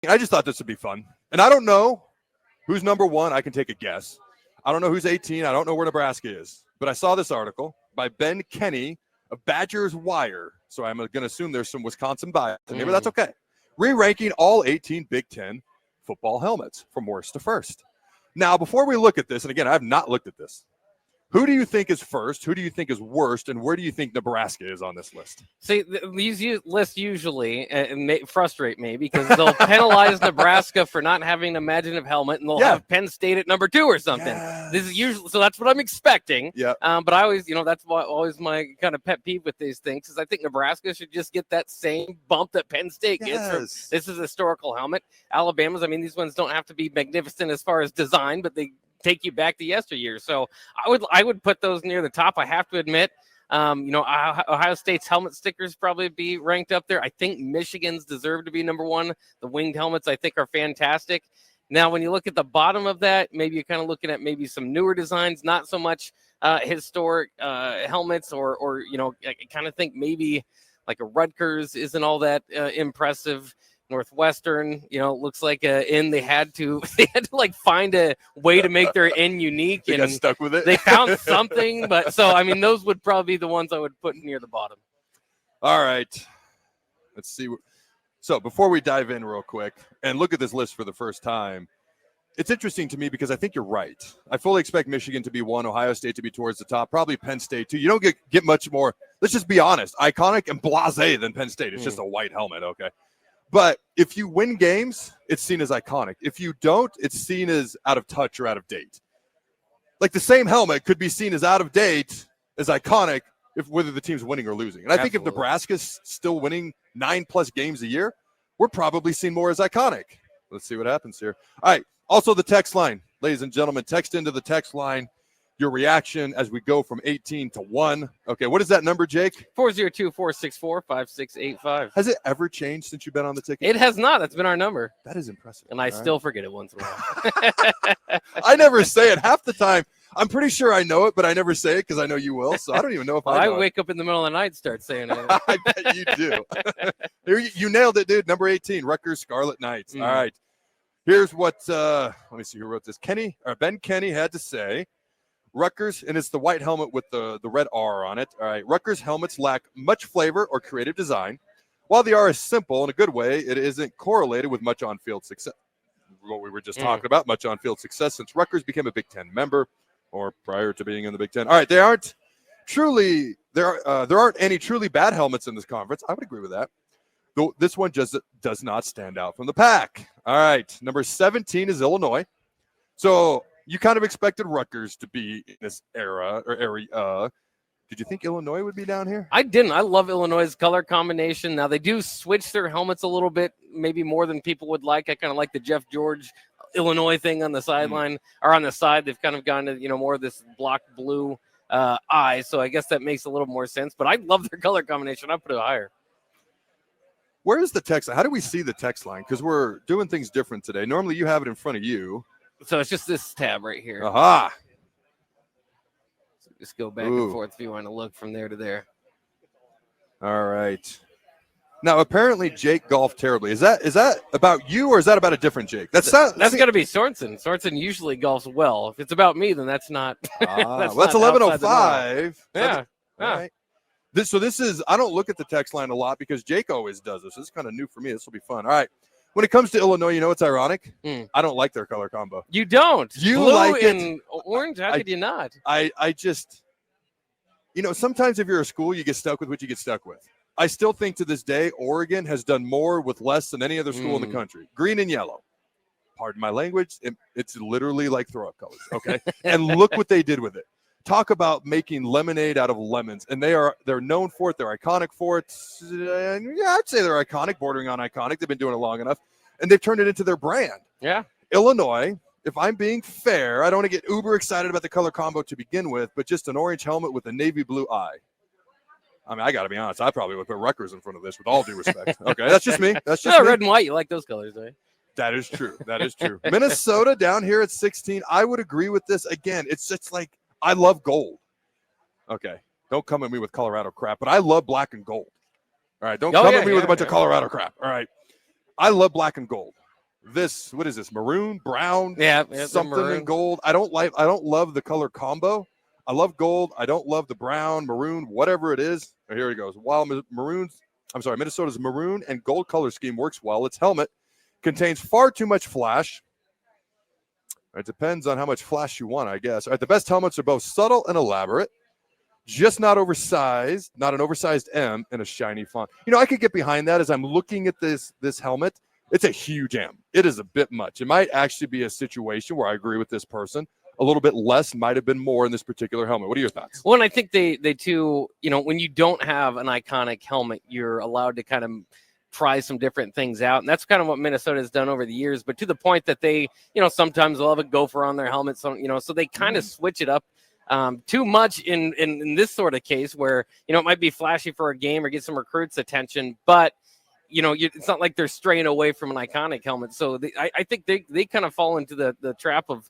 I just thought this would be fun. And I don't know who's number one. I can take a guess. I don't know who's 18. I don't know where Nebraska is. But I saw this article by Ben Kenny of Badgers Wire. So I'm going to assume there's some Wisconsin bias in here, but that's okay. Re-ranking all 18 Big Ten football helmets from worst to first. Now, before we look at this, and again, I have not looked at this, who do you think is first? Who do you think is worst? And where do you think Nebraska is on this list? See, these lists usually frustrate me because they'll penalize Nebraska for not having an imaginative helmet, and they'll have Penn State at number 2 or something. Yes. This is usually, so that's what I'm expecting. Yeah. But I always, that's always my kind of pet peeve with these things, is I think Nebraska should just get that same bump that Penn State gets. This is a historical helmet. Alabama's, these ones don't have to be magnificent as far as design, but they take you back to yesteryear. So I would put those near the top. I have to admit, Ohio State's helmet stickers probably be ranked up there. I think Michigan's deserve to be number 1. The winged helmets I think are fantastic. Now, when you look at the bottom of that, maybe you're kind of looking at maybe some newer designs, not so much historic helmets, or I kind of think maybe like a Rutgers isn't all that impressive. Northwestern, looks like they had to like find a way to make their N unique. They got stuck with it. They found something, but those would probably be the ones I would put near the bottom. All right, let's see. So before we dive in real quick and look at this list for the first time, it's interesting to me because I think you're right. I fully expect Michigan to be 1, Ohio State to be towards the top, probably Penn State 2. You don't get much more, let's just be honest, iconic and blasé than Penn State. It's just a white helmet, okay? But if you win games, it's seen as iconic. If you don't, it's seen as out of touch or out of date. Like the same helmet could be seen as out of date, as iconic, whether the team's winning or losing. And I think if Nebraska's still winning 9+ games a year, we're probably seen more as iconic. Let's see what happens here. All right. Also, the text line. Ladies and gentlemen, text into the text line your reaction as we go from 18 to 1. Okay, what is that number, Jake? 402-464-5685. Has it ever changed since you've been on the ticket? It has not. That's been our number. That is impressive. And I still forget it once in a while. I never say it. Half the time, I'm pretty sure I know it, but I never say it because I know you will. So I don't even know if I know wake up in the middle of the night and start saying it. I bet you do. You nailed it, dude. Number 18, Rutgers Scarlet Knights. All right. Here's what, let me see who wrote this. Ben Kenny had to say. Rutgers, and it's the white helmet with the red R on it. All right, Rutgers helmets lack much flavor or creative design. While the R is simple in a good way, it isn't correlated with much on-field success. What we were just talking about, much on-field success since Rutgers became a Big Ten member, or prior to being in the Big Ten. All right, there aren't any truly bad helmets in this conference. I would agree with that. Though this one just does not stand out from the pack. All right, number 17 is Illinois. So you kind of expected Rutgers to be in this area. Did you think Illinois would be down here? I didn't. I love Illinois' color combination. Now, they do switch their helmets a little bit, maybe more than people would like. I kind of like the Jeff George Illinois thing on the sideline, or on the side. They've kind of gone to, more of this block blue eye. So I guess that makes a little more sense. But I love their color combination. I put it higher. Where is the text? How do we see the text line? Because we're doing things different today. Normally you have it in front of you. So it's just this tab right here. Aha. So just go back and forth if you want to look from there to there. All right. Now, apparently Jake golfed terribly. Is that about you, or is that about a different Jake? That's going to be Sorensen. Sorensen usually golfs well. If it's about me, then that's not. That's 11:05. Yeah. All right. This is, I don't look at the text line a lot because Jake always does this. This is kind of new for me. This will be fun. All right. When it comes to Illinois, you know what's ironic? I don't like their color combo. You don't? You Blue like and it. Orange? How could you not? I just, sometimes if you're a school, you get stuck with what you get stuck with. I still think to this day, Oregon has done more with less than any other school in the country. Green and yellow. Pardon my language. It's literally like throw-up colors, okay? And look what they did with it. Talk about making lemonade out of lemons, and they're known for it. They're iconic for it. Yeah, I'd say they're iconic, bordering on iconic. They've been doing it long enough, and they've turned it into their brand. Yeah. Illinois, if I'm being fair, I don't want to get uber excited about the color combo to begin with, but just an orange helmet with a navy blue eye. I mean, I got to be honest. I probably would put Rutgers in front of this, with all due respect. Okay, that's just me. That's just me. Red and white. You like those colors, right? That is true. That is true. Minnesota down here at 16. I would agree with this. Again, it's like, I love gold. Okay. Don't come at me with Colorado crap, but I love black and gold. All right. Don't come at me with a bunch of Colorado crap. All right. I love black and gold. this, what is this? Maroon, brown, Yeah, something maroon. in gold. I don't love the color combo. I love gold. I don't love the brown, maroon, whatever it is. Oh, here it goes. While Minnesota's maroon and gold color scheme works well, its helmet contains far too much flash. It depends on how much flash you want, I guess. All right, the best helmets are both subtle and elaborate, just not oversized, not an oversized M and a shiny font. I could get behind that as I'm looking at this helmet. It's a huge M. It is a bit much. It might actually be a situation where I agree with this person. A little bit less might have been more in this particular helmet. What are your thoughts? Well, and I think they too, when you don't have an iconic helmet, you're allowed to kind of try some different things out. And that's kind of what Minnesota has done over the years, but to the point that they, sometimes they'll have a gopher on their helmet. So, so they kind of switch it up too much in this sort of case where, it might be flashy for a game or get some recruits' attention, but it's not like they're straying away from an iconic helmet. So I think they kind of fall into the trap of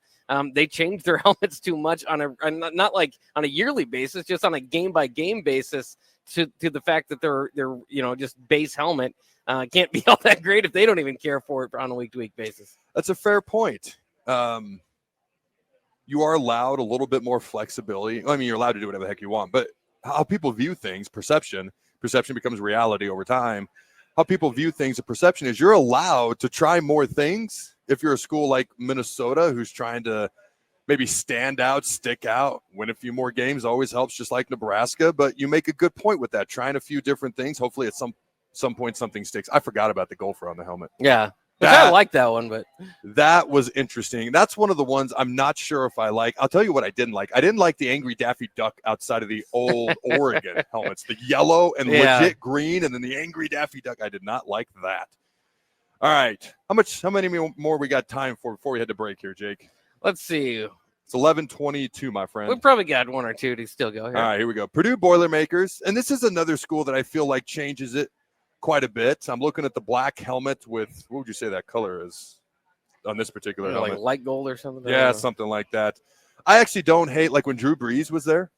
they change their helmets too much not like on a yearly basis, just on a game by game basis to the fact that they're just base helmet can't be all that great if they don't even care for it on a week to week basis. That's a fair point. You are allowed a little bit more flexibility. I mean, you're allowed to do whatever the heck you want, but how people view things, perception becomes reality over time. How people view things, the perception is you're allowed to try more things. If you're a school like Minnesota who's trying to maybe stand out, stick out, win a few more games always helps, just like Nebraska. But you make a good point with that, trying a few different things. Hopefully at some point something sticks. I forgot about the gopher on the helmet. Yeah. I like that one, but that was interesting. That's one of the ones I'm not sure if I like. I'll tell you what I didn't like. I didn't like the angry Daffy Duck outside of the old Oregon helmets, the yellow and legit green, and then the angry Daffy Duck. I did not like that. All right. How many more we got time for before we head to break here, Jake? Let's see. It's 11:22, my friend. We probably got one or two to still go here. All right, here we go. Purdue Boilermakers. And this is another school that I feel like changes it quite a bit. I'm looking at the black helmet with, what would you say that color is on this particular helmet? Like light gold or something? Yeah, something like that. I actually don't hate, like when Drew Brees was there,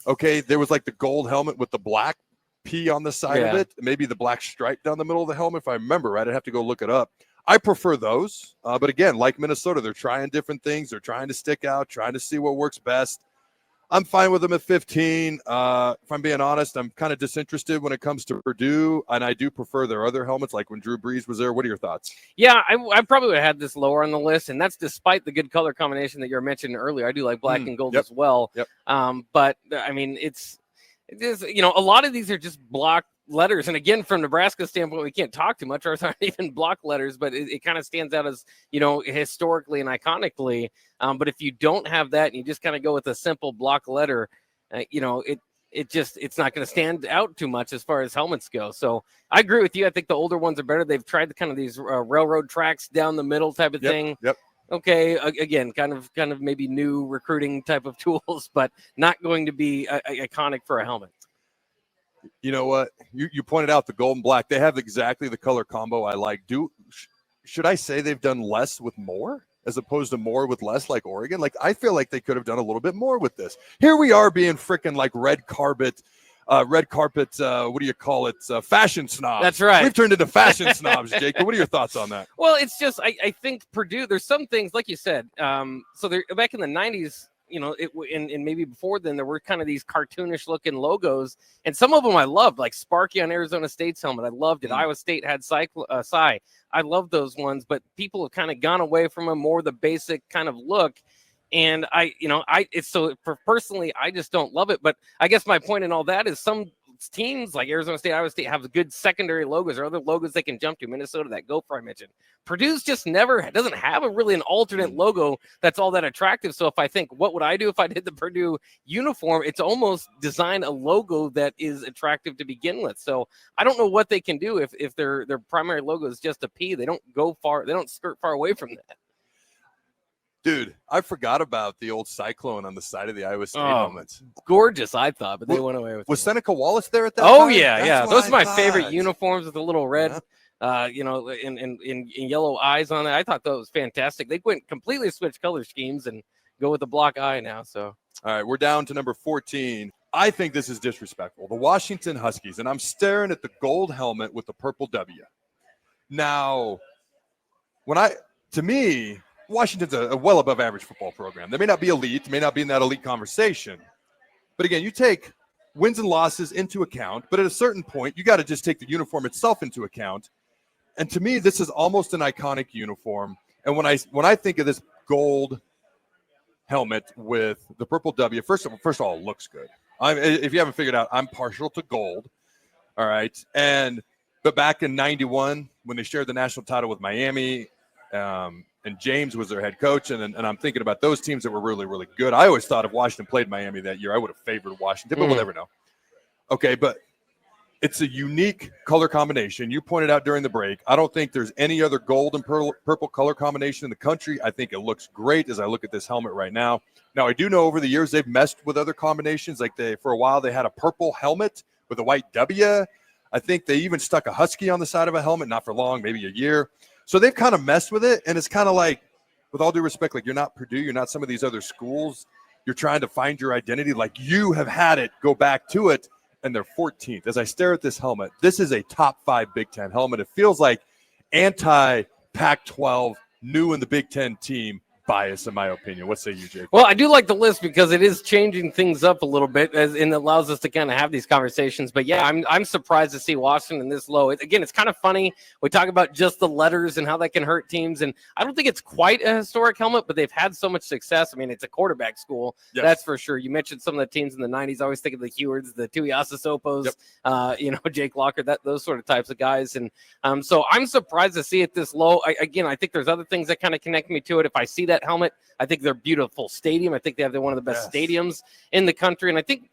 okay, there was like the gold helmet with the black P on the side of it, maybe the black stripe down the middle of the helmet, if I remember right. I'd have to go look it up. I prefer those, but again, like Minnesota, they're trying different things. They're trying to stick out, trying to see what works best. I'm fine with them at 15. If I'm being honest, I'm kind of disinterested when it comes to Purdue, and I do prefer their other helmets, like when Drew Brees was there. What are your thoughts? Yeah, I probably would have had this lower on the list, and that's despite the good color combination that you were mentioning earlier. I do like black and gold as well. Yep. But, I mean, it is, a lot of these are just block letters. And again, from Nebraska's standpoint, we can't talk too much, or it's not even block letters, but it kind of stands out as, historically and iconically. But if you don't have that and you just kind of go with a simple block letter, it's not going to stand out too much as far as helmets go. So I agree with you. I think the older ones are better. They've tried kind of these railroad tracks down the middle type of thing. Yep. Okay, again, kind of maybe new recruiting type of tools, but not going to be iconic for a helmet. You know what? You pointed out the gold and black. They have exactly the color combo I like. Should I say they've done less with more as opposed to more with less, like Oregon? Like, I feel like they could have done a little bit more with this. Here we are being freaking like red carpet, what do you call it? Fashion snobs. That's right. We've turned into fashion snobs, Jake. What are your thoughts on that? Well, it's just, I think Purdue, there's some things, like you said, so they're back in the 90s, and maybe before then, there were kind of these cartoonish looking logos, and some of them I loved, like Sparky on Arizona State's helmet. I loved it. Iowa State had Cy. I love those ones, but people have kind of gone away from a more the basic kind of look. And personally, I just don't love it. But I guess my point in all that is some teams like Arizona State, Iowa State have good secondary logos or other logos they can jump to. Minnesota, that gopher I mentioned. Purdue's just doesn't have an alternate logo that's all that attractive. So if I think, what would I do if I did the Purdue uniform? It's almost design a logo that is attractive to begin with. So I don't know what they can do if their primary logo is just a P. They don't go far. They don't skirt far away from that. Dude, I forgot about the old cyclone on the side of theIowa State helmets. Gorgeous, I thought, but they went away with it. Was Seneca Wallace there at that time? Oh, yeah. Those are my favorite uniforms with the little red, in yellow eyes on it. I thought that was fantastic. They went completely switch color schemes and go with the block eye now. So, all right, we're down to number 14. I think this is disrespectful. The Washington Huskies, and I'm staring at the gold helmet with the purple W. Now, when to me, Washington's a well above average football program. They may not be elite, may not be in that elite conversation. But again, you take wins and losses into account, but at a certain point, you got to just take the uniform itself into account. And to me, this is almost an iconic uniform. And when I think of this gold helmet with the purple W, first of all, it looks good. If you haven't figured out, I'm partial to gold. All right. But back in 91, when they shared the national title with Miami, and James was their head coach, and I'm thinking about those teams that were really, really good. I always thought if Washington played Miami that year, I would have favored Washington, but we'll never know. Okay, but it's a unique color combination. You pointed out during the break, I don't think there's any other gold and purple color combination in the country. I think it looks great as I look at this helmet right now. Now, I do know over the years they've messed with other combinations. Like for a while, they had a purple helmet with a white W. I think they even stuck a Husky on the side of a helmet, not for long, maybe a year. So they've kind of messed with it, and it's kind of like, with all due respect, like you're not Purdue, you're not some of these other schools. You're trying to find your identity. Like you have had it, go back to it, and they're 14th. As I stare at this helmet, this is a top 5 Big Ten helmet. It feels like anti-Pac-12, new in the Big Ten team bias, in my opinion. What say you, Jake? Well, I do like the list because it is changing things up a little bit, and it allows us to kind of have these conversations. But yeah, I'm surprised to see Washington this low. Again, it's kind of funny. We talk about just the letters and how that can hurt teams, and I don't think it's quite a historic helmet, but they've had so much success. I mean, it's a quarterback school, yes. That's for sure. You mentioned some of the teams in the 90s. I always think of the Hewards, the Tuiasasopos, yep. Jake Locker, those sort of types of guys. And so I'm surprised to see it this low. I think there's other things that kind of connect me to it. If I see that helmet, I think they're beautiful stadium. I think they have one of the best stadiums in the country. And I think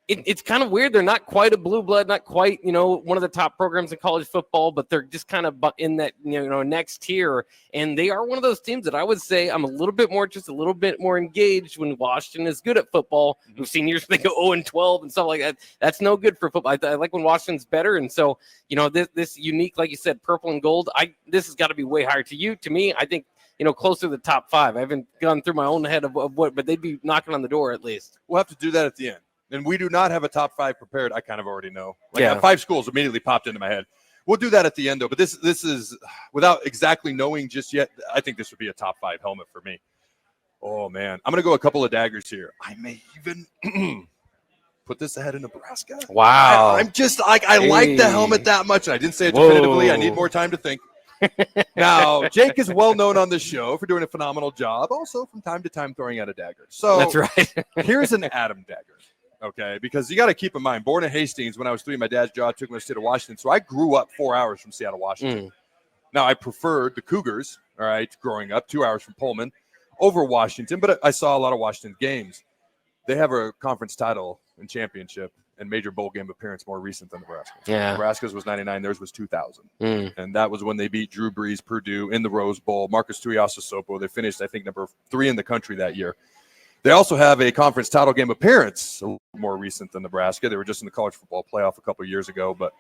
it's kind of weird. They're not quite a blue blood, not quite, one of the top programs in college football, but they're just kind of in that, next tier. And they are one of those teams that I would say I'm a little bit more engaged when Washington is good at football. We've seen years they go 0-12 and stuff like that. That's no good for football. I like when Washington's better. And so, this unique, like you said, purple and gold, this has got to be way higher to me. I think, closer to the top 5. I haven't gone through my own head of what, but they'd be knocking on the door at least. We'll have to do that at the end. And we do not have a top 5 prepared. I kind of already know. 5 schools immediately popped into my head. We'll do that at the end, though. But this is, without exactly knowing just yet, I think this would be a top 5 helmet for me. Oh, man. I'm going to go a couple of daggers here. I may even put this ahead of Nebraska. Wow. I'm just like, I like the helmet that much. And I didn't say it definitively. Whoa. I need more time to think. Now, Jake is well known on this show for doing a phenomenal job. Also, from time to time, throwing out a dagger. So that's right. Here's an Adam dagger. Okay, because you got to keep in mind, born in Hastings when I was 3, my dad's job took me to the state of Washington. So I grew up 4 hours from Seattle, Washington. Now, I preferred the Cougars, all right, growing up 2 hours from Pullman over Washington, but I saw a lot of Washington games. They have a conference title and championship and major bowl game appearance more recent than Nebraska. Yeah. Nebraska's was 99, theirs was 2000. And that was when they beat Drew Brees, Purdue in the Rose Bowl. Marcus Tuiasosopo, they finished, I think, number 3 in the country that year. They also have a conference title game appearance, a little more recent than Nebraska. They were just in the college football playoff a couple of years ago, but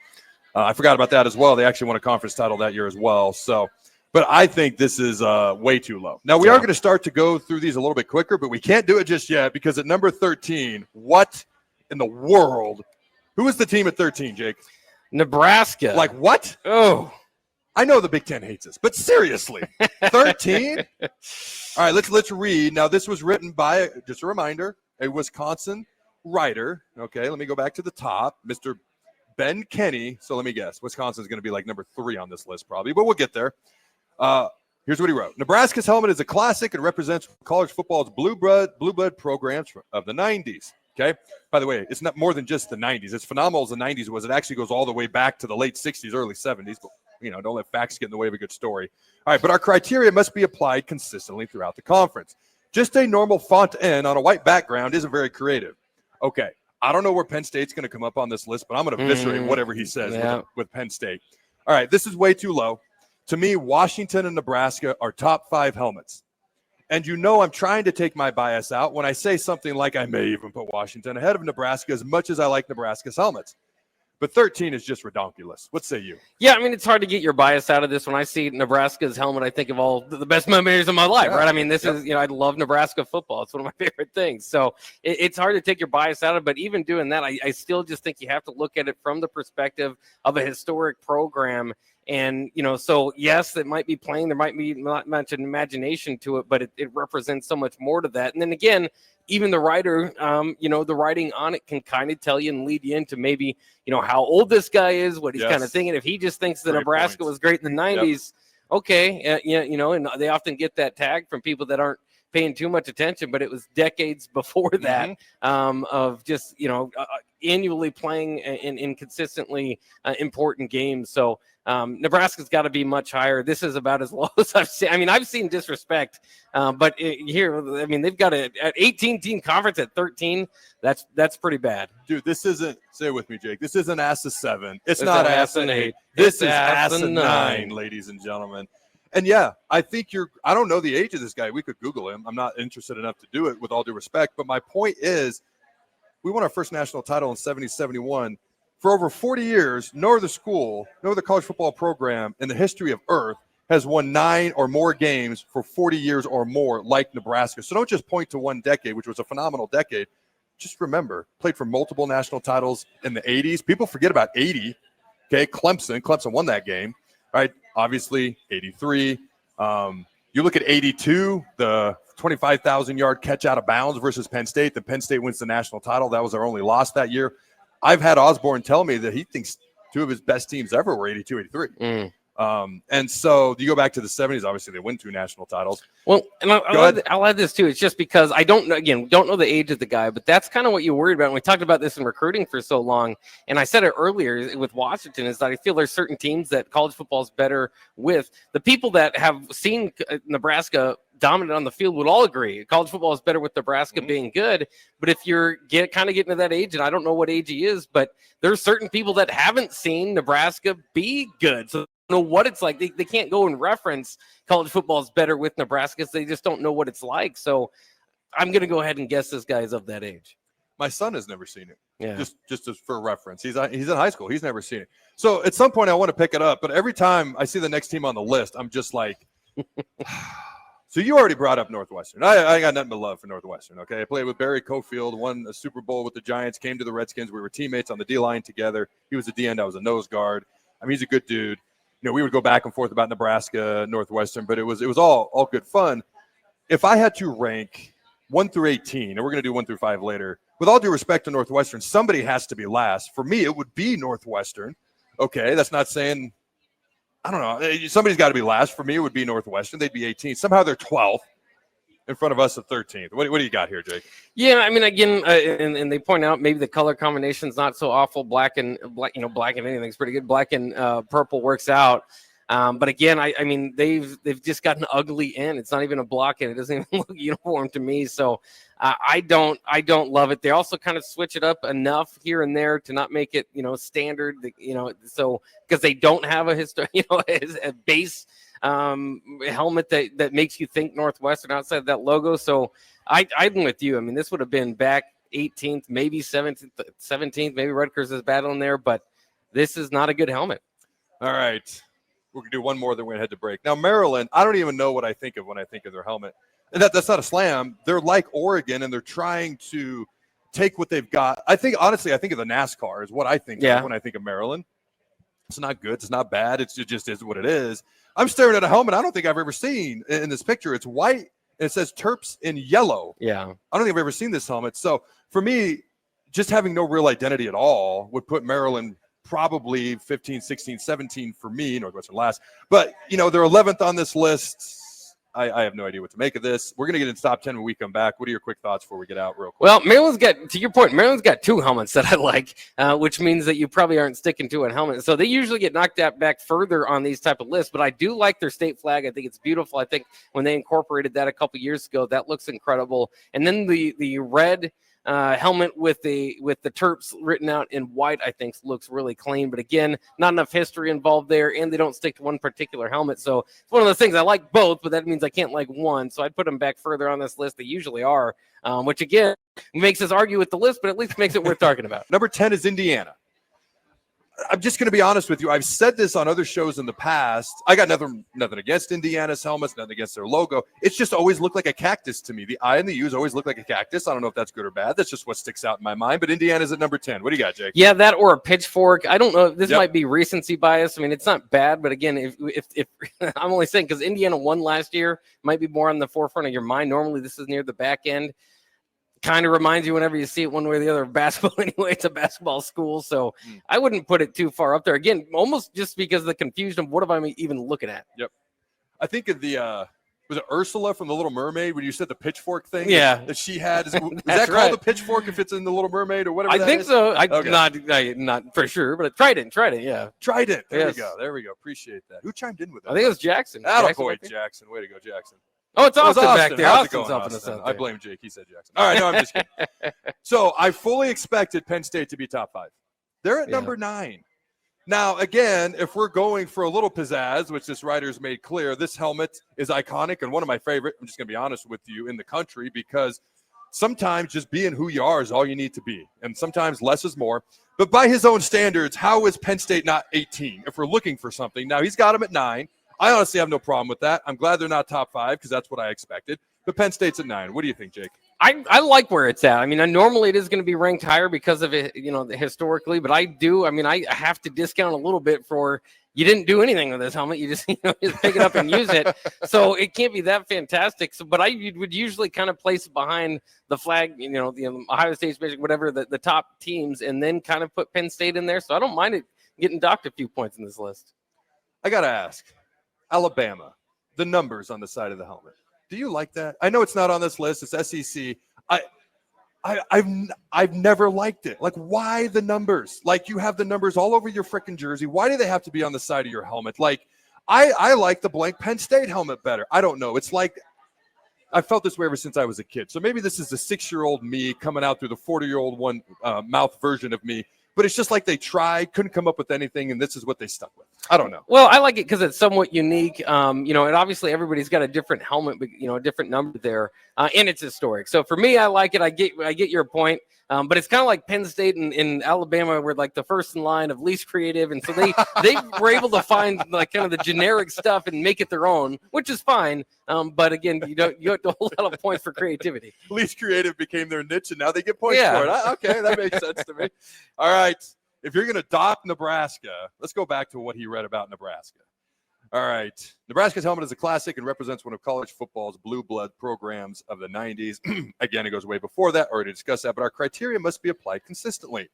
I forgot about that as well. They actually won a conference title that year as well. So, but I think this is way too low. Now, we are going to start to go through these a little bit quicker, but we can't do it just yet because at number 13, what in the world? Who is the team at 13, Jake? Nebraska. Like what? Oh. I know the Big Ten hates us, but seriously, 13? All right, let's read. Now, this was written by, just a reminder, a Wisconsin writer. Okay, let me go back to the top, Mr. Ben Kenny. So let me guess. Wisconsin's going to be like number 3 on this list probably, but we'll get there. Here's what he wrote. Nebraska's helmet is a classic and represents college football's blue blood programs of the 90s. Okay. By the way, it's not more than just the 90s. It's phenomenal as the 90s was. It actually goes all the way back to the late 60s, early 70s. But, don't let facts get in the way of a good story. All right, but our criteria must be applied consistently throughout the conference. Just a normal font N on a white background isn't very creative. Okay, I don't know where Penn State's going to come up on this list, but I'm going to eviscerate whatever he says with Penn State. All right, this is way too low. To me, Washington and Nebraska are top 5 helmets. And I'm trying to take my bias out when I say something like I may even put Washington ahead of Nebraska as much as I like Nebraska's helmets. But 13 is just redonkulous. What say you? Yeah, I mean, it's hard to get your bias out of this. When I see Nebraska's helmet, I think of all the best memories of my life, right? I mean, this is, I love Nebraska football. It's one of my favorite things. So it's hard to take your bias out of it. But even doing that, I still just think you have to look at it from the perspective of a historic program. And, so yes, it might be playing. There might be not much imagination to it, but it represents so much more to that. And then again, even the writer, the writing on it can kind of tell you and lead you into maybe, how old this guy is, what he's kind of thinking. If he just thinks that Nebraska was great in the 90s, okay. And they often get that tag from people that aren't paying too much attention, but it was decades before that of just, annually playing in consistently important games. So Nebraska's got to be much higher. This is about as low as I've seen. I mean, I've seen disrespect, but here, I mean, they've got an 18-team conference at 13. That's pretty bad. Dude, this isn't, say it with me, Jake. This isn't ass of 7. It's not ass of 8. This is ass of 9, ladies and gentlemen. And yeah, I think I don't know the age of this guy. We could Google him. I'm not interested enough to do it, with all due respect. But my point is, we won our first national title in 70-71. For over 40 years, no other school, no other college football program in the history of Earth has won 9 or more games for 40 years or more like Nebraska. So don't just point to one decade, which was a phenomenal decade. Just remember, played for multiple national titles in the 80s. People forget about 80. Okay, Clemson won that game, right? Obviously, 83. You look at 82, the 25,000-yard catch out of bounds versus Penn State. The Penn State wins the national title. That was our only loss that year. I've had Osborne tell me that he thinks 2 of his best teams ever were 82, 83. And so you go back to the 70s, obviously they win 2 national titles. Well, and I'll add this too. It's just because I don't know the age of the guy, but that's kind of what you worried about. And we talked about this in recruiting for so long. And I said it earlier with Washington, is that I feel there's certain teams that college football is better with. The people that have seen Nebraska dominant on the field would all agree college football is better with Nebraska being good. But if you're getting to that age, and I don't know what age he is, but there's certain people that haven't seen Nebraska be good. So know what it's like. They can't go and reference college football is better with Nebraska because they just don't know what it's like. So I'm going to go ahead and guess this guy is of that age. My son has never seen it. Yeah. Just as for reference. He's in high school. He's never seen it. So at some point I want to pick it up, but every time I see the next team on the list, I'm just like, so you already brought up Northwestern. I got nothing but love for Northwestern. Okay. I played with Barry Cofield, won a Super Bowl with the Giants, came to the Redskins. We were teammates on the D-line together. He was a D-end. I was a nose guard. I mean, he's a good dude. We would go back and forth about Nebraska, Northwestern, but it was all good fun. If I had to rank 1 through 18, and we're going to do 1 through 5 later, with all due respect to Northwestern, somebody has to be last. For me, it would be Northwestern. Okay, that's not saying, I don't know. Somebody's got to be last. For me, it would be Northwestern. They'd be 18. Somehow they're 12th in front of us at 13th. What do you got here, Jake? Yeah, I mean, again, and they point out maybe the color combination's not so awful. Black and anything's pretty good. Black and purple works out. But again, I mean, they've just got an ugly end. It's not even a block end. It doesn't even look uniform to me. So I don't love it. They also kind of switch it up enough here and there to not make it, standard, so because they don't have a base helmet that makes you think Northwestern outside of that logo. So I'm with you. I mean, this would have been back 18th, maybe 17th, maybe Rutgers is battling there, but this is not a good helmet. All right. We're going to do one more, then we're going to head to break. Now, Maryland, I don't even know what I think of when I think of their helmet. And that's not a slam. They're like Oregon, and they're trying to take what they've got. Honestly, I think of the NASCAR is what I think of when I think of Maryland. It's not good. It's not bad. It just is what it is. I'm staring at a helmet I don't think I've ever seen in this picture. It's white, and it says Terps in yellow. Yeah. I don't think I've ever seen this helmet. So for me, just having no real identity at all would put Maryland probably 15, 16, 17 for me, Northwestern last. But, they're 11th on this list. I have no idea what to make of this. We're going to get into top 10 when we come back. What are your quick thoughts before we get out real quick? Well, to your point, Maryland's got 2 helmets that I like, which means that you probably aren't sticking to a helmet. So they usually get knocked out back further on these type of lists, but I do like their state flag. I think it's beautiful. I think when they incorporated that a couple years ago, that looks incredible. And then the red helmet with the Terps written out in white, I think looks really clean. But again, not enough history involved there, and they don't stick to one particular helmet. So it's one of those things. I like both, but that means I can't like one. So I'd put them back further on this list. They usually are, which again makes us argue with the list, but at least makes it worth talking about. Number 10 is Indiana. I'm just going to be honest with you. I've said this on other shows in the past. I got nothing against Indiana's helmets, nothing against their logo. It's just always looked like a cactus to me. The I and the U's always look like a cactus. I don't know if that's good or bad. That's just what sticks out in my mind. But Indiana's at number 10. What do you got, Jake? Yeah, that or a pitchfork. I don't know. This might be recency bias. I mean, it's not bad, but again, if I'm only saying because Indiana won last year, might be more on the forefront of your mind. Normally, this is near the back end. Kind of reminds you whenever you see it one way or the other of basketball anyway. It's a basketball school, so I wouldn't put it too far up there. Again, almost just because of the confusion of what am I even looking at. Yep. I think of the was it Ursula from The Little Mermaid when you said the pitchfork thing? Yeah. That she had. Is that called a pitchfork if it's in The Little Mermaid or whatever? I think so. Okay. Not for sure, but Trident. Yeah. Trident. There we go. Appreciate that. Who chimed in with that? I think it was Jackson. Jackson. Way to go, Jackson. Oh, it's Austin back there. How's it Austin's going, helping us out I blame Jake. He said Jackson. All right, no, I'm just kidding. So I fully expected Penn State to be top 5. They're at number 9. Now, again, if we're going for a little pizzazz, which this writer's made clear, this helmet is iconic and one of my favorite, I'm just going to be honest with you, in the country, because sometimes just being who you are is all you need to be. And sometimes less is more. But by his own standards, how is Penn State not 18 if we're looking for something? Now, he's got him at 9. I honestly have no problem with that. I'm glad they're not top 5 because that's what I expected. But Penn State's at 9. What do you think, Jake? I like where it's at. I mean, normally it is going to be ranked higher because of it, historically. But I have to discount a little bit for you didn't do anything with this helmet. You just just pick it up and use it. So it can't be that fantastic. So, but I would usually kind of place it behind the flag, the Ohio State, Michigan, whatever the top teams, and then kind of put Penn State in there. So I don't mind it getting docked a few points in this list. I got to ask. Alabama, the numbers on the side of the helmet. Do you like that? I know it's not on this list. It's SEC. I've never liked it. Like, why the numbers? Like, you have the numbers all over your freaking jersey. Why do they have to be on the side of your helmet? Like, I like the blank Penn State helmet better. I don't know. It's like I felt this way ever since I was a kid. So maybe this is the 6-year-old me coming out through the 40-year-old one mouth version of me. But it's just like they tried, couldn't come up with anything, and this is what they stuck with. I don't know. Well, I like it because it's somewhat unique. And obviously everybody's got a different helmet, but a different number there, and it's historic. So for me, I like it. I get your point. But it's kind of like Penn State in Alabama, were like the first in line of least creative, and so they were able to find like kind of the generic stuff and make it their own, which is fine. But again, you have a whole lot of points for creativity. Least creative became their niche, and now they get points for it. Okay, that makes sense to me. All right, if you're going to dock Nebraska, let's go back to what he read about Nebraska. All right. Nebraska's helmet is a classic and represents one of college football's blue blood programs of the 90s. Again, it goes way before that. Already discussed that, but our criteria must be applied consistently.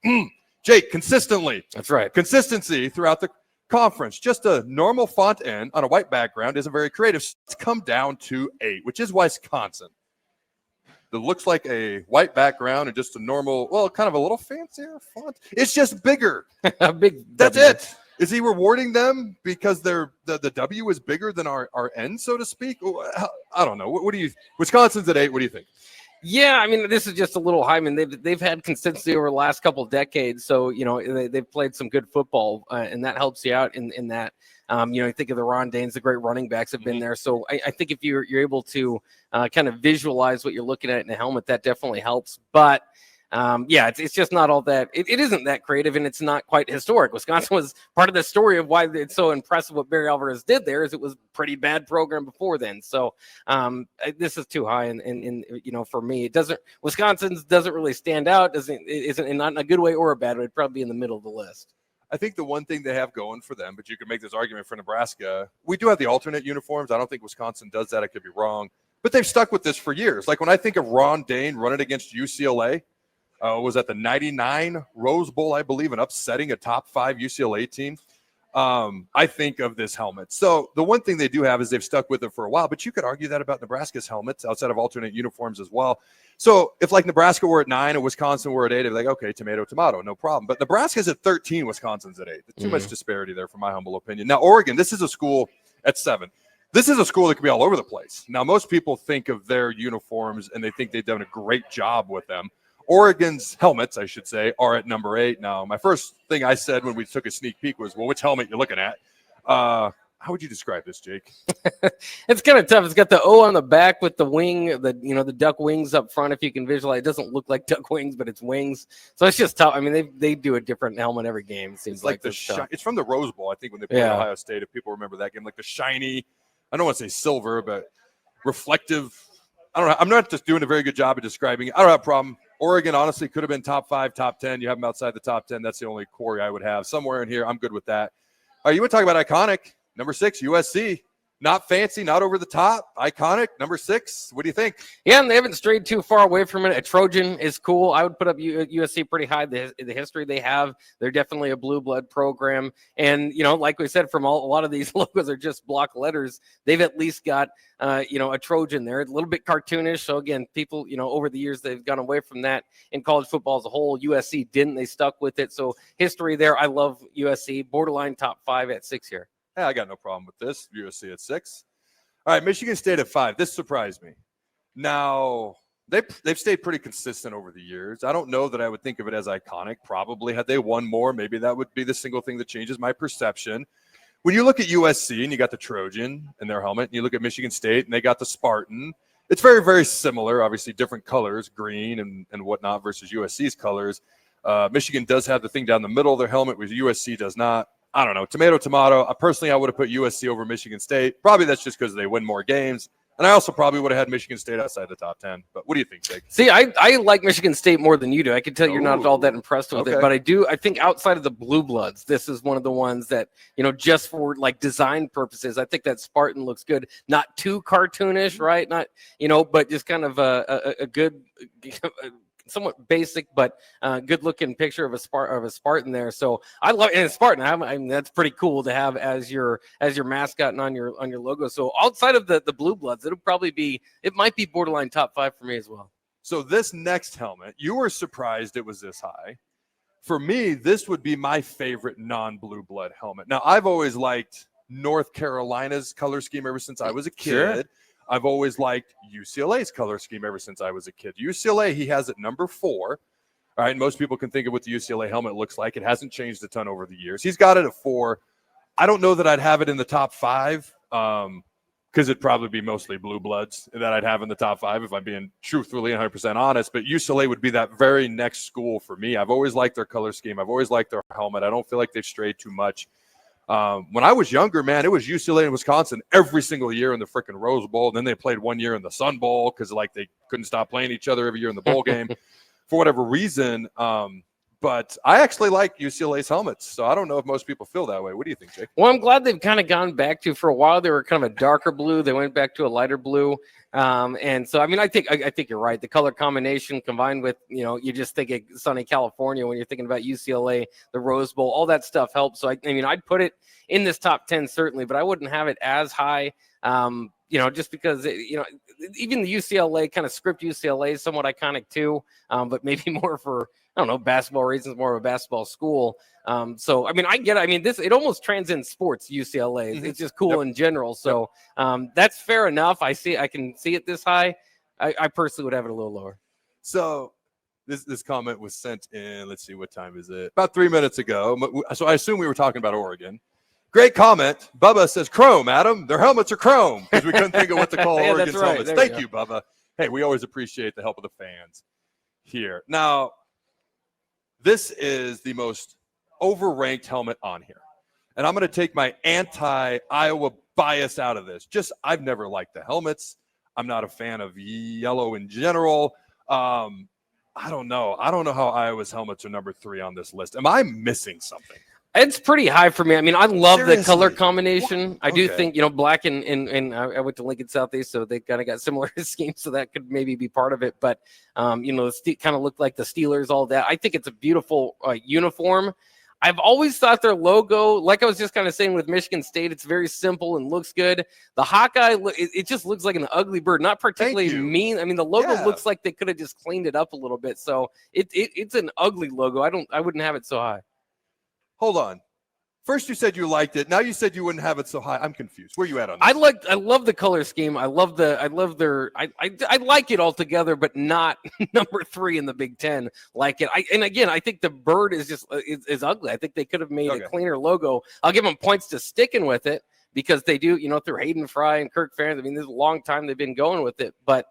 Jake, consistently. That's right. Consistency throughout the conference. Just a normal font N on a white background isn't very creative. It's come down to 8, which is Wisconsin. That looks like a white background and just a normal, kind of a little fancier font. It's just bigger. That's it. Is he rewarding them because the W is bigger than our N, so to speak? I don't know. What do you? Wisconsin's at 8. What do you think? Yeah, I mean, this is just a little high. I mean, they've had consistency over the last couple of decades, so they've played some good football, and that helps you out in that. You think of the Ron Danes, the great running backs have been there. So I think if you're able to kind of visualize what you're looking at in a helmet, that definitely helps. But it's just not all that. It isn't that creative, and it's not quite historic. Wisconsin was part of the story of why it's so impressive what Barry Alvarez did there. Is it was a pretty bad program before then. So this is too high, and for me, it doesn't. Wisconsin's doesn't really stand out. Isn't not in a good way or a bad way. It'd probably be in the middle of the list. I think the one thing they have going for them, but you can make this argument for Nebraska, we do have the alternate uniforms. I don't think Wisconsin does that. I could be wrong, but they've stuck with this for years. Like when I think of Ron Dane running against UCLA. Was at the 99 Rose Bowl, I believe, and upsetting a top 5 UCLA team. I think of this helmet. So the one thing they do have is they've stuck with it for a while, but you could argue that about Nebraska's helmets outside of alternate uniforms as well. So if like Nebraska were at 9 and Wisconsin were at 8, they'd be like, okay, tomato, no problem. But Nebraska's at 13, Wisconsin's at 8. Too much disparity there, from my humble opinion. Now, Oregon, this is a school at 7. This is a school that could be all over the place. Now, most people think of their uniforms and they think they've done a great job with them. Oregon's helmets, I should say, are at number 8. Now, my first thing I said when we took a sneak peek was, well, which helmet you're looking at? I How would you describe this, Jake? It's kind of tough. It's got the O on the back with the wing, the duck wings up front. If you can visualize, it doesn't look like duck wings, but it's wings. So it's just tough. I mean, they do a different helmet every game. It seems like it's from the Rose Bowl, I think, when they played Ohio State. If people remember that game, like the shiny, I don't want to say silver, but reflective. I don't know. I'm not just doing a very good job of describing it. I don't have a problem. Oregon, honestly, could have been top 5, top 10. You have them outside the top 10. That's the only quarry I would have. Somewhere in here, I'm good with that. All right, you want to talk about iconic? Number 6, USC. Not fancy, not over the top. Iconic, number 6. What do you think? Yeah, and they haven't strayed too far away from it. A Trojan is cool. I would put up USC pretty high. The history they have, they're definitely a blue blood program. And, like we said, from a lot of these logos are just block letters. They've at least got, a Trojan there. A little bit cartoonish. So, again, people, over the years, they've gone away from that in college football as a whole. USC didn't. They stuck with it. So, history there. I love USC. Borderline top 5 at 6 here. Yeah, I got no problem with this. USC at 6. All right, Michigan State at 5. This surprised me. Now, they've stayed pretty consistent over the years. I don't know that I would think of it as iconic. Probably had they won more, maybe that would be the single thing that changes my perception. When you look at USC and you got the Trojan in their helmet, and you look at Michigan State and they got the Spartan, it's very, very similar. Obviously, different colors, green and whatnot versus USC's colors. Michigan does have the thing down the middle of their helmet, whereas USC does not. I don't know. Tomato. Personally, I would have put USC over Michigan State. Probably that's just because they win more games. And I also probably would have had Michigan State outside the top 10. But what do you think, Jake? See, I like Michigan State more than you do. I can tell you're not all that impressed with it. But I think outside of the Blue Bloods, this is one of the ones that, just for like design purposes, I think that Spartan looks good. Not too cartoonish, right? Not, but just kind of a good somewhat basic but good looking picture of a Spartan there. So I love it. And Spartan, I mean that's pretty cool to have as your mascot and on your logo. So outside of the Blue Bloods, it might be borderline top 5 for me as well. So this next helmet, you were surprised it was this high. For me, this would be my favorite non-blue blood helmet. Now I've always liked North Carolina's color scheme ever since I was a kid. Sure. I've always liked UCLA's color scheme ever since I was a kid. UCLA, he has it number 4. All right, most people can think of what the UCLA helmet looks like. It hasn't changed a ton over the years. He's got it at 4. I don't know that I'd have it in the top 5 because it'd probably be mostly blue bloods that I'd have in the top 5 if I'm being truthfully 100% honest. But UCLA would be that very next school for me. I've always liked their color scheme. I've always liked their helmet. I don't feel like they've strayed too much. When I was younger, man, it was UCLA and Wisconsin every single year in the freaking Rose Bowl. And then they played one year in the Sun Bowl because they couldn't stop playing each other every year in the bowl game for whatever reason. But I actually like UCLA's helmets. So I don't know if most people feel that way. What do you think, Jake? Well, I'm glad they've kind of gone back to, for a while, they were kind of a darker blue. They went back to a lighter blue. And so, I mean, I think you're right. The color combination combined with, you just think of sunny California when you're thinking about UCLA, the Rose Bowl, all that stuff helps. So, I mean, I'd put it in this top 10 certainly, but I wouldn't have it as high, just because, even the UCLA kind of script UCLA is somewhat iconic too, but maybe more for, I don't know, basketball reasons, more of a basketball school. So, I mean, I get it. I mean, it almost transcends sports, UCLA. Mm-hmm. It's just cool in general. So that's fair enough. I can see it this high. I personally would have it a little lower. So this comment was sent in, let's see, what time is it? About 3 minutes ago. So I assume we were talking about Oregon. Great comment. Bubba says chrome, Adam. Their helmets are chrome because we couldn't think of what to call Oregon's helmets. Thank you, Bubba. Hey, we always appreciate the help of the fans here. Now, this is the most overranked helmet on here. And I'm going to take my anti-Iowa bias out of this. I've never liked the helmets. I'm not a fan of yellow in general. I don't know. I don't know how Iowa's helmets are number 3 on this list. Am I missing something? It's pretty high for me. I mean, I love the color combination. I do think, black and I went to Lincoln Southeast, so they kind of got similar schemes, so that could maybe be part of it. But, kind of looked like the Steelers, all that. I think it's a beautiful uniform. I've always thought their logo, like I was just kind of saying with Michigan State, it's very simple and looks good. The Hawkeye, it just looks like an ugly bird, not particularly mean. I mean, the logo looks like they could have just cleaned it up a little bit. So it's an ugly logo. I wouldn't have it so high. Hold on. First you said you liked it. Now you said you wouldn't have it so high. I'm confused. Where are you at on this? I love the color scheme. I like it altogether, but not number 3 in the Big Ten. Like it. I think the bird is just is ugly. I think they could have made a cleaner logo. I'll give them points to sticking with it, because they do, through Hayden Fry and Kirk Ferentz. I mean, this is a long time they've been going with it, but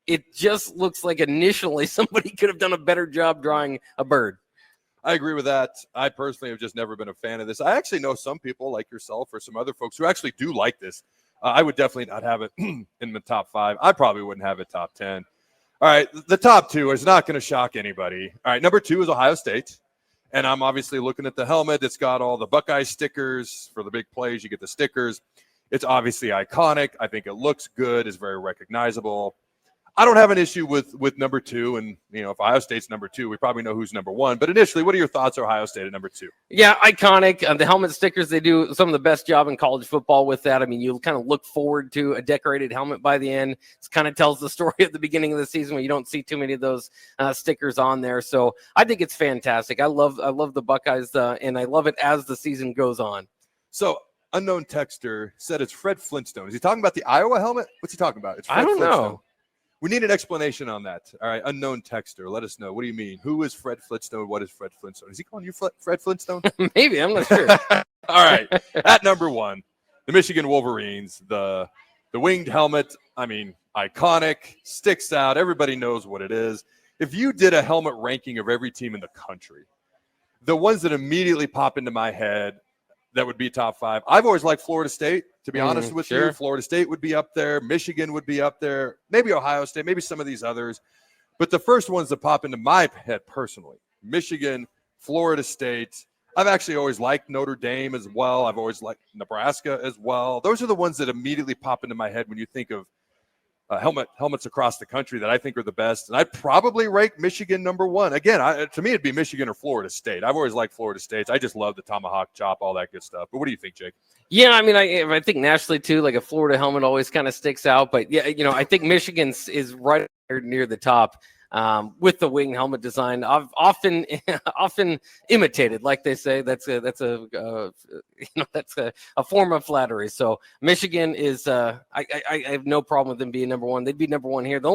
it just looks like initially somebody could have done a better job drawing a bird. I agree with that. I personally have just never been a fan of this. I actually know some people like yourself or some other folks who actually do like this. I would definitely not have it in the top 5. I probably wouldn't have it top 10. All right, the top 2 is not going to shock anybody. All right, number 2 is Ohio State. And I'm obviously looking at the helmet. It's got all the Buckeye stickers for the big plays. You get the stickers. It's obviously iconic. I think it looks good. It's very recognizable. I don't have an issue with number 2. And, if Ohio State's number 2, we probably know who's number 1. But initially, what are your thoughts on Ohio State at number 2? Yeah, iconic. The helmet stickers, they do some of the best job in college football with that. I mean, you kind of look forward to a decorated helmet by the end. It kind of tells the story at the beginning of the season when you don't see too many of those stickers on there. So I think it's fantastic. I love the Buckeyes, and I love it as the season goes on. So unknown texter said it's Fred Flintstone. Is he talking about the Iowa helmet? What's he talking about? It's Fred I don't Flintstone. know. We need an explanation on that. All right, unknown texter, let us know. What do you mean? Who is Fred Flintstone? What is Fred Flintstone? Is he calling you Fred Flintstone? Maybe, I'm not sure. All right, at number 1, the Michigan Wolverines, the winged helmet. I mean, iconic, sticks out. Everybody knows what it is. If you did a helmet ranking of every team in the country, the ones that immediately pop into my head that would be top 5. I've always liked Florida State, to be honest with you. Florida State would be up there. Michigan would be up there. Maybe Ohio State, maybe some of these others. But the first ones that pop into my head personally, Michigan, Florida State. I've actually always liked Notre Dame as well. I've always liked Nebraska as well. Those are the ones that immediately pop into my head when you think of helmets across the country that I think are the best. And I'd probably rank Michigan number 1. Again, to me, it'd be Michigan or Florida State. I've always liked Florida State. I just love the tomahawk chop, all that good stuff. But what do you think, Jake? Yeah, I mean, I think nationally, too, like a Florida helmet always kind of sticks out. But, yeah, I think Michigan's is right near the top with the wing helmet design. I've often imitated, like they say. That's a form of flattery. So Michigan is I have no problem with them being number 1. They'd be number 1 here. The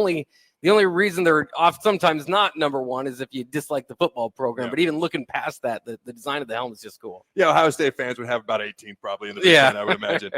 only reason they're sometimes not number 1 is if you dislike the football program. Yeah. But even looking past that, the design of the helmet is just cool. Yeah, Ohio State fans would have about 18 probably in the design, I would imagine.